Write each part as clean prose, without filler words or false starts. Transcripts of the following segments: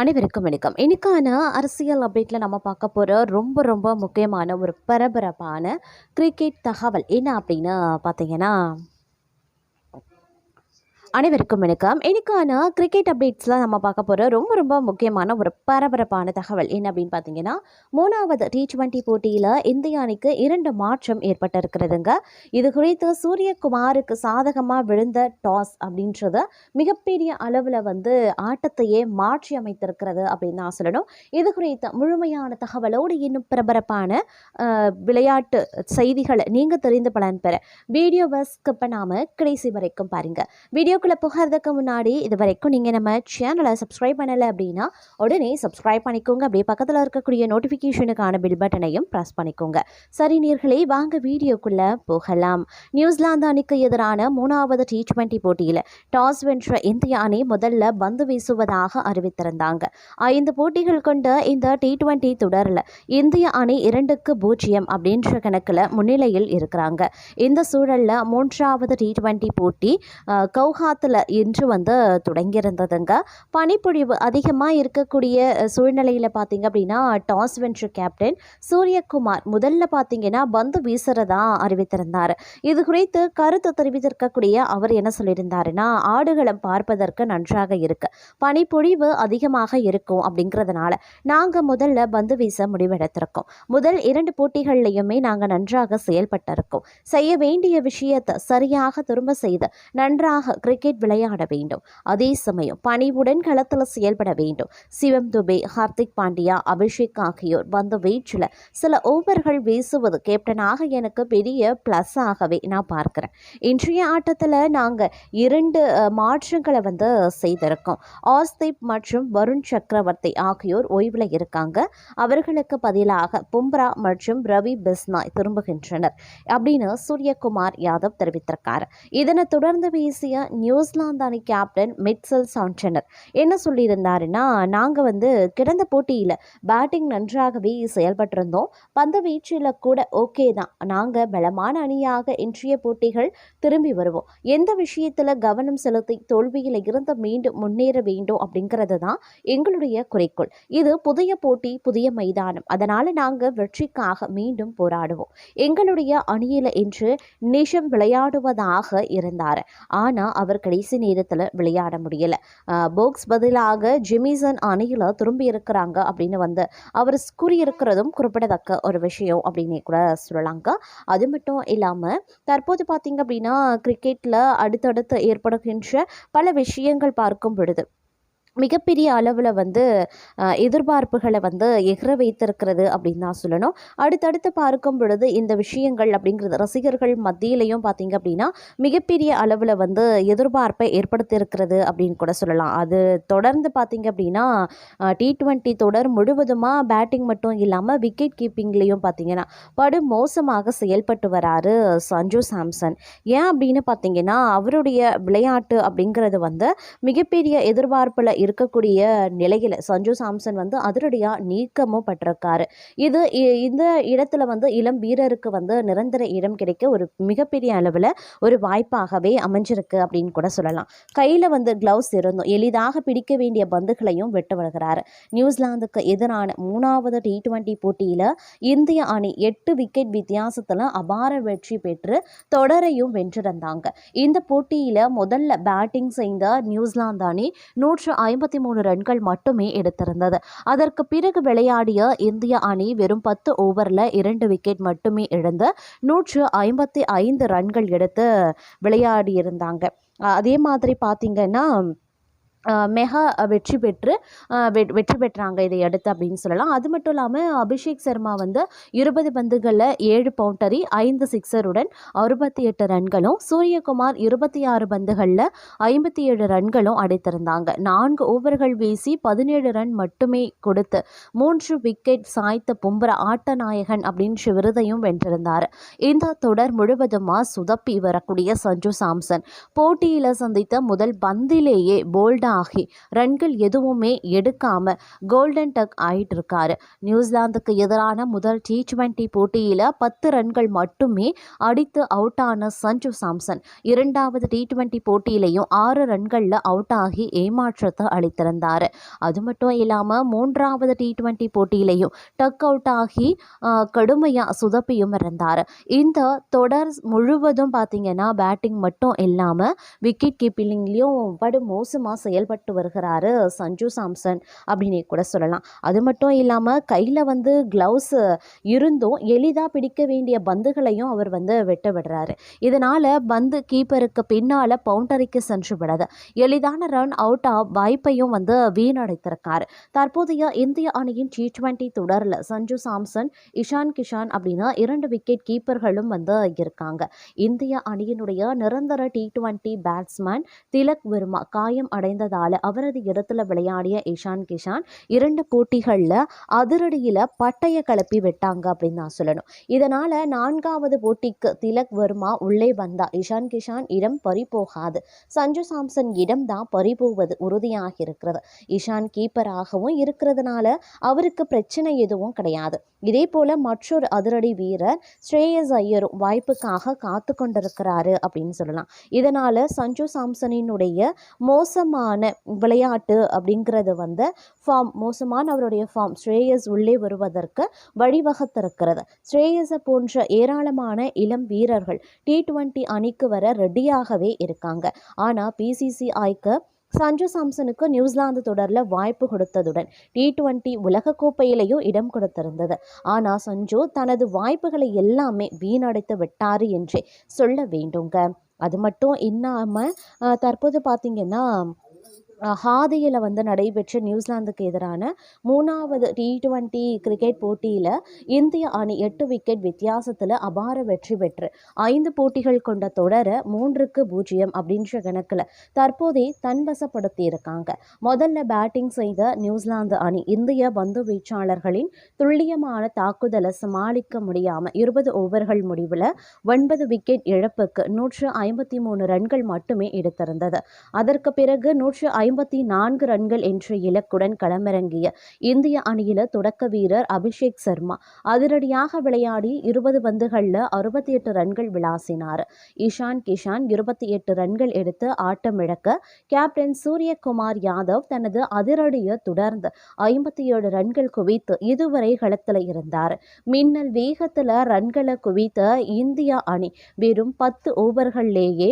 அனைவருக்கும் வணக்கம். இன்னைக்கான அரசியல் அப்டேட்டில் நம்ம பார்க்க போகிற ரொம்ப ரொம்ப முக்கியமான ஒரு பரபரப்பான கிரிக்கெட் தகவல் என்ன அப்படின்னு பார்த்தீங்கன்னா, அனைவருக்கும் வணக்கம். இன்னைக்கான கிரிக்கெட் அப்டேட்ஸில் நம்ம பார்க்க போகிற ரொம்ப ரொம்ப முக்கியமான ஒரு பரபரப்பான தகவல் என்ன அப்படின்னு பார்த்தீங்கன்னா, 3வது T20 போட்டியில் இந்திய அணிக்கு 2 மாற்றம் ஏற்பட்டிருக்கிறதுங்க. இது குறித்து சூரியகுமாருக்கு சாதகமாக விழுந்த டாஸ் அப்படின்றது மிகப்பெரிய அளவில் ஆட்டத்தையே மாற்றி அமைத்திருக்கிறது அப்படின்னு தான் சொல்லணும். இது குறித்த முழுமையான தகவலோடு இன்னும் பரபரப்பான விளையாட்டு செய்திகளை நீங்கள் தெரிந்து பலன் பெற வீடியோவை ஸ்கிப் பண்ணாமல் கடைசி வரைக்கும் பாருங்கள். வீடியோக்குள்ளே போகிறதுக்கு முன்னாடி இது வரைக்கும் நீங்கள் நம்ம சேனலை சப்ஸ்கிரைப் பண்ணலை அப்படின்னா உடனே சப்ஸ்கிரைப் பண்ணிக்கோங்க. அப்படியே பக்கத்தில் இருக்கக்கூடிய நோட்டிஃபிகேஷனுக்கான பில் பட்டனையும் ப்ரெஸ் பண்ணிக்கோங்க. சரி நேயர்களே, வாங்க வீடியோக்குள்ளே போகலாம். நியூசிலாந்து அணிக்கு எதிரான 3வது T20 போட்டியில் டாஸ் வென்ற இந்திய அணி முதல்ல பந்து வீசுவதாக அறிவித்திருந்தாங்க. 5 போட்டிகள் கொண்ட இந்த T20 தொடரில் இந்திய அணி 2-0 அப்படின்ற கணக்கில் முன்னிலையில் இருக்கிறாங்க. இந்த சூழலில் 3வது T20 போட்டி கவுஹாத்தில் இன்று தொடங்கியிருந்ததுங்க. பனிப்பொழிவு அதிகமாக இருக்கக்கூடிய சூழ்நிலையில் பார்த்தீங்க அப்படின்னா, டாஸ் வென்ற கேப்டன் சூரியகுமார் முதல்ல பார்த்தீங்கன்னா பந்து வீசுறதா அறிவித்திருந்தார். இது குறித்து கருத்து தெரிவித்திருக்கக்கூடிய அவர் என்ன சொல்லியிருந்தாருன்னா, ஆடுகளம் பார்ப்பதற்கு நன்றாக இருக்கு, பனிப்பொழிவு அதிகமாக இருக்கும் அப்படிங்கிறதுனால நாங்கள் முதல்ல பந்து வீச முடிவெடுத்திருக்கோம். முதல் 2 போட்டிகள்லையுமே நாங்கள் நன்றாக செயல்பட்டிருக்கோம். செய்ய வேண்டிய விஷயத்தை சரியாக திரும்ப செய்து நன்றாக கிரிக்கெட் விளையாட வேண்டும். அதே சமயம் பணிவுடன் களத்தில் செயல்பட வேண்டும். சிவம் துபே, ஹார்திக் பாண்டியா, அபிஷேக் ஆகியோர் பந்து வீச்சில் சில ஓவர்கள் வீசுவது கேப்டனாக எனக்கு பெரிய பிளஸ் ஆகவே நான் பார்க்கிறேன். இன்றைய ஆட்டத்தில் நாங்கள் 2 மாற்றங்களை செய்திருக்கோம். ஆஸ்தீப் மற்றும் வருண் சக்கரவர்த்தி ஆகியோர் ஓய்வில் இருக்காங்க. அவர்களுக்கு பதிலாக பும்ரா மற்றும் ரவி பிஸ்னாய் திரும்புகின்றனர் அப்படின்னு சூரியகுமார் யாதவ் தெரிவித்திருக்கார். இதனை தொடர்ந்து பேசிய நியூசிலாந்து அணி கேப்டன் மிட்சல் சாண்டனர் என்ன சொல்லியிருந்தாருன்னா, நாங்கள் கிடந்த போட்டியில் பேட்டிங் நன்றாகவே செயல்பட்டிருந்தோம், பந்து வீச்சில் கூட ஓகே தான். நாங்கள் பலமான அணியாக இன்றைய போட்டிகள் திரும்பி வருவோம். எந்த விஷயத்தில் கவனம் செலுத்தி தோல்வியில் இருந்து மீண்டும் முன்னேற வேண்டும் அப்படிங்கிறது தான் எங்களுடைய குறிக்கோள். இது புதிய போட்டி, புதிய மைதானம், அதனால் நாங்கள் வெற்றிக்காக மீண்டும் போராடுவோம். எங்களுடைய அணியில் இன்று நிஷம் விளையாடுவதாக இருந்தார், ஆனால் அவர் கடைசி நேரத்தில் விளையாட முடியல. போக்ஸ் பதிலாக ஜிமிசன் அணியில் திரும்பி இருக்கிறாங்க அப்படின்னு அவர் கூறியிருக்கிறதும் குறிப்பிடத்தக்க ஒரு விஷயம் அப்படின்னு கூட சொல்லலாங்க. அது மட்டும் இல்லாமல் தற்போது பார்த்தீங்க அப்படின்னா, கிரிக்கெட்டில் அடுத்தடுத்து ஏற்படுகின்ற பல விஷயங்கள் பார்க்கும் பொழுது மிகப்பெரிய அளவில் எதிர்பார்ப்புகளை எகிர வைத்திருக்கிறது அப்படின்னு தான் சொல்லணும். அடுத்தடுத்து பார்க்கும் பொழுது இந்த விஷயங்கள் அப்படிங்கிறது ரசிகர்கள் மத்தியிலையும் பார்த்தீங்க அப்படின்னா மிகப்பெரிய அளவில் எதிர்பார்ப்பை ஏற்படுத்தியிருக்கிறது அப்படின்னு கூட சொல்லலாம். அது தொடர்ந்து பார்த்தீங்க அப்படின்னா T20 தொடர் முழுவதுமாக பேட்டிங் மட்டும் இல்லாமல் விக்கெட் கீப்பிங்லேயும் பார்த்தீங்கன்னா படு மோசமாக செயல்பட்டு வராரு சஞ்சு சாம்சன். ஏன் அப்படின்னு பார்த்தீங்கன்னா, அவருடைய விளையாட்டு அப்படிங்கிறது மிகப்பெரிய எதிர்பார்ப்பில் இருக்கக்கூடிய நிலையில் சஞ்சு சாம்சன் அதிரடியாக நீக்கமும் பட்டிருக்காரு. இது இந்த இடத்துல இளம் வீரருக்கு நிரந்தர இடம் கிடைக்க ஒரு மிகப்பெரிய அளவில் ஒரு வாய்ப்பாகவே அமைஞ்சிருக்கு அப்படின்னு கூட சொல்லலாம். கையில் கிளவுஸ் இருந்தும் எளிதாக பிடிக்க வேண்டிய பந்துகளையும் விட்டு வருகிறாரு. நியூசிலாந்துக்கு எதிரான 3வது T20 போட்டியில் இந்திய அணி 8 விக்கெட் வித்தியாசத்தில் அபார வெற்றி பெற்று தொடரையும் வென்றிருந்தாங்க. இந்த போட்டியில் முதல்ல பேட்டிங் செய்த நியூசிலாந்து அணி 153 ரன்கள் மட்டுமே எடுத்திருந்தது. அதற்கு பிறகு விளையாடிய இந்திய அணி வெறும் 10 ஓவரில் 2 விக்கெட் மட்டுமே இழந்து 155 ரன்கள் எடுத்து விளையாடியிருந்தாங்க. அதே மாதிரி பார்த்தீங்கன்னா மெகா வெற்றி பெற்றாங்க இதை அடுத்து அப்படின்னு சொல்லலாம். அது மட்டும் இல்லாமல் அபிஷேக் சர்மா 20 பந்துகளில் 7 பவுண்டரி 5 சிக்ஸருடன் 68 ரன்களும், சூரியகுமார் 26 பந்துகளில் 57 ரன்களும் அடித்திருந்தாங்க. 4 ஓவர்கள் வீசி 17 ரன் மட்டுமே கொடுத்து 3 விக்கெட் சாய்த்த பும்ரா ஆட்ட நாயகன் அப்படின்ற விருதையும் வென்றிருந்தார். இந்த தொடர் முழுவதுமாக சுதப்பி வரக்கூடிய சஞ்சு சாம்சன் போட்டியில் சந்தித்த முதல் பந்திலேயே போல்டா ஆகி ரன்கள் எதுவுமே எடுக்காம கோல்டன் டக் ஆயிட்டு இருக்காரு. நியூசிலாந்துக்கு எதிரான முதல் T20 போட்டியில 10 ரன்கள் மட்டுமே அடித்து அவுட் ஆன சஞ்சு சாம்சன் இரண்டாவது T20 போட்டியிலையும் 6 ரன்கள்ல அவுட் ஆகி ஏமாற்றத்தை அளித்திருந்தாரு. அது மட்டும் இல்லாம மூன்றாவது T20 போட்டியிலையும் டக் அவுட் ஆகி கடுமையா சுதப்பியும் இருந்தார். இந்த தொடர் முழுவதும் பார்த்தீங்கன்னா பேட்டிங் மட்டும் இல்லாமல் விக்கெட் கீப்பிங்லேயும் படு மோசமாக செயல்பட்டு வருகிறாரு சஞ்சு சாம்சன் அப்படின்னு கூட சொல்லலாம். அது மட்டும் இல்லாமல் கையில் க்ளவுஸ் இருந்தும் எளிதாக பிடிக்க வேண்டிய பந்துகளையும் அவர் வெட்ட விடுறாரு. இதனால் பந்து கீப்பருக்கு பின்னால் பவுண்டரிக்கு சென்று விடாது எளிதான ரன் அவுட் வாய்ப்பையும் வீணடைத்திருக்காரு. தற்போதைய இந்திய அணியின் T20 தொடரில் சஞ்சு சாம்சன், இஷான் கிஷான் அப்படின்னா 2 விக்கெட் கீப்பர்களும் இருக்காங்க. இந்திய அணியினுடைய நிரந்தர T20 பேட்ஸ்மேன் திலக் வர்மா காயம் அடைந்ததால அவரது இடத்துல விளையாடிய இஷான் கிஷான் 2 போட்டிகளில் அதிரடியில் பட்டைய கிளப்பி விட்டாங்க அப்படின்னு நான் சொல்லணும். இதனால 4வது போட்டிக்கு திலக் வர்மா உள்ளே வந்தா இஷான் கிஷான் இடம் பறிபோகாது. சஞ்சு சாம்சன் இடம் தான் பறிபோவது உறுதியாக இருக்கிறது. இஷான் கீப்பராகவும் இருக்கிறதுனால அவருக்கு பிரச்சனை எதுவும் கிடையாது. இதே போல மற்றொரு அதிரடி வீரர் ஸ்ரேயஸ் ஐயரும் வாய்ப்புக்காக காத்து கொண்டிருக்கிறாரு அப்படின்னு சொல்லலாம். இதனால சஞ்சு சாம்சனினுடைய மோசமான விளையாட்டு அப்படிங்கிறது மோசமான அவருடைய ஃபார்ம் ஸ்ரேயஸ் உள்ளே வருவதற்கு வழிவகுத்திருக்கிறது. ஸ்ரேயஸை போன்ற ஏராளமான இளம் வீரர்கள் T20 அணிக்கு வர ரெடியாகவே இருக்காங்க. ஆனால் PCCIக்கு சஞ்சு சாம்சனுக்கு நியூசிலாந்து தொடரில் வாய்ப்பு கொடுத்ததுடன் T20 உலகக்கோப்பையிலையும் இடம் கொடுத்திருந்தது. ஆனால் சஞ்சு தனது வாய்ப்புகளை எல்லாமே வீணடைத்து விட்டாரு என்றே சொல்ல வேண்டுங்க. அது மட்டும் இல்லாமல் தற்போது பார்த்தீங்கன்னா ஹாதியில் நடைபெற்ற நியூசிலாந்துக்கு எதிரான 3வது T20 கிரிக்கெட் போட்டியில் இந்திய அணி 8 விக்கெட் வித்தியாசத்தில் அபார வெற்றி பெற்று 5 போட்டிகள் கொண்ட தொடரை 3-0 அப்படின்ற கணக்கில் தற்போதே தன்வசப்படுத்தி இருக்காங்க. முதல்ல பேட்டிங் செய்த நியூசிலாந்து அணி இந்திய பந்து வீச்சாளர்களின் துல்லியமான தாக்குதலை சமாளிக்க முடியாமல் 20 ஓவர்கள் முடிவில் 9 விக்கெட் இழப்புக்கு 153 ரன்கள் மட்டுமே எடுத்திருந்தது. அதற்கு பிறகு 154 ரன்கள் என்ற இலக்குடன் களமிறங்கிய இந்திய அணியில தொடக்க வீரர் அபிஷேக் சர்மா அதிரடியாக விளையாடி 20 பந்துகளில் 68 ரன்கள் விளாசினார். இஷான் கிஷான் 28 ரன்கள் எடுத்து ஆட்டமிழக்க கேப்டன் சூரியகுமார் யாதவ் தனது அதிரடியை தொடர்ந்து 57 ரன்கள் குவித்து இதுவரை களத்தில் இருந்தார். மின்னல் வேகத்தில் ரன்களை குவித்த இந்திய அணி வெறும் 10 ஓவர்கள்லேயே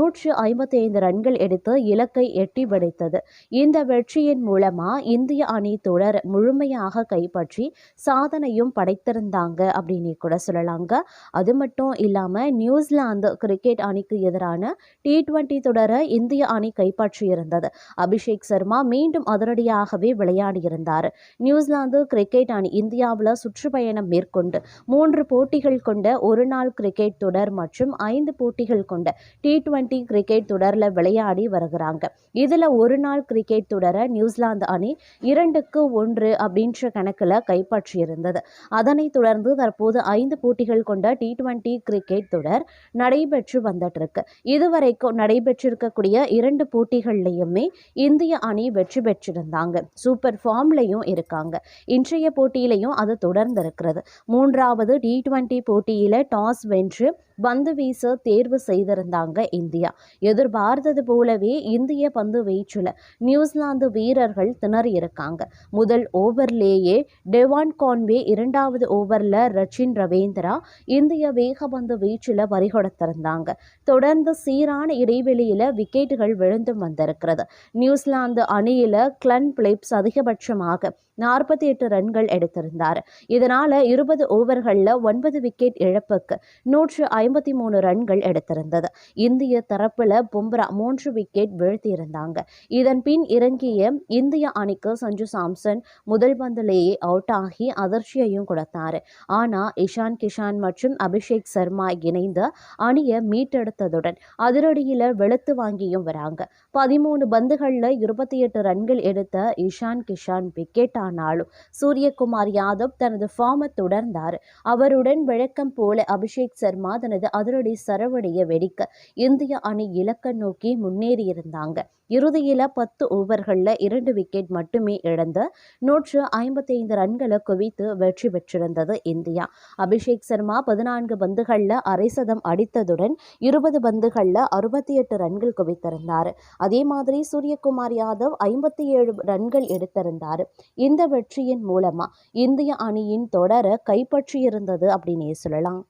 155 ரன்கள் எடுத்து இலக்கை எட்டி பிடித்தது. இந்த வெற்றியின் மூலமா இந்திய அணி தொடர் முழுமையாக கைப்பற்றி சாதனையும் படைத்திருந்தாங்க அப்படின்னு கூட சொல்லலாங்க. அது மட்டும் இல்லாம நியூசிலாந்து கிரிக்கெட் அணிக்கு எதிரான T20 தொடரை இந்திய அணி கைப்பற்றியிருந்தது. அபிஷேக் சர்மா மீண்டும் அதிரடியாகவே விளையாடியிருந்தார். நியூசிலாந்து கிரிக்கெட் அணி இந்தியாவில் சுற்றுப்பயணம் மேற்கொண்டு 3 போட்டிகள் கொண்ட ஒருநாள் கிரிக்கெட் தொடர் மற்றும் 5 போட்டிகள் கொண்ட T20 கிரிக்கெட் தொடரில் விளையாடி வருகிறாங்க. இதில் ஒரு நாள் கிரிக்கெட் தொடரை நியூசிலாந்து அணி 2-1 அப்படின்ற கணக்கில் கைப்பற்றியிருந்தது. அதனைத் தொடர்ந்து தற்போது 5 போட்டிகள் கொண்ட T20 கிரிக்கெட் தொடர் நடைபெற்று வந்துட்டு இருக்கு. இதுவரைக்கும் நடைபெற்றிருக்கக்கூடிய 2 போட்டிகள்லையுமே இந்திய அணி வெற்றி பெற்றிருந்தாங்க. சூப்பர் ஃபார்ம்லையும் இருக்காங்க. இன்றைய போட்டியிலையும் அது தொடர்ந்து இருக்கிறது. 3வது T20 போட்டியில டாஸ் வென்று பந்து வீச தேர்வு செய்திருந்தாங்க இந்தியா. எதிர்பார்த்தது போலவே இந்திய பந்து வீச்சில் நியூசிலாந்து வீரர்கள் திணறி இருக்காங்க. முதல் ஓவர்லேயே டெவான் கான்வே, 2வது ஓவரில் ரச்சின் ரவீந்திரா இந்திய வேகபந்து வீச்சில் பறிகொடுத்திருந்தாங்க. தொடர்ந்து சீரான இடைவெளியில் விக்கெட்டுகள் விழுந்து வந்திருக்கிறது. நியூசிலாந்து அணியில் கிளன் பிலிப்ஸ் அதிகபட்சமாக 48 ரன்கள் எடுத்திருந்தார். இதனால 20 ஓவர்களில் 9 விக்கெட் இழப்புக்கு 153 ரன்கள் எடுத்திருந்தது. இந்திய தரப்புல பும்ரா 3 விக்கெட் வீழ்த்தியிருந்தாங்க. இதன் பின் இறங்கிய இந்திய அணிக்கு சஞ்சு சாம்சன் முதல் பந்திலேயே அவுட் ஆகி அதிர்ச்சியையும் கொடுத்தாரு. ஆனா இஷான் கிஷான் மற்றும் அபிஷேக் சர்மா இணைந்து அணியை மீட்டெடுத்ததுடன் அதிரடியில வெளுத்து வாங்கியும் வராங்க. 13 பந்துகளில் 28 ரன்கள் எடுத்த இஷான் கிஷான் விக்கெட் ஆனாலும் சூரியகுமார் யாதவ் தனது ஃபார்மை தொடர்ந்தார். அவருடன் வழக்கம் போல அபிஷேக் சர்மா தனது அல்லது அதிரடி சரவடியை வெடிக்க இந்திய அணி இலக்கை நோக்கி முன்னேறியிருந்தாங்க. இறுதியில் 10 ஓவர்களில் 2 விக்கெட் மட்டுமே இழந்து 155 ரன்களை குவித்து வெற்றி பெற்றிருந்தது இந்தியா. அபிஷேக் சர்மா 14 பந்துகளில் அரை சதம் அடித்ததுடன் 20 பந்துகளில் 68 ரன்கள் குவித்திருந்தார். அதே மாதிரி சூரியகுமார் யாதவ் 57 ரன்கள் எடுத்திருந்தார். இந்த வெற்றியின் மூலமா இந்திய அணியின் தொடரை கைப்பற்றியிருந்தது அப்படின்னே சொல்லலாம்.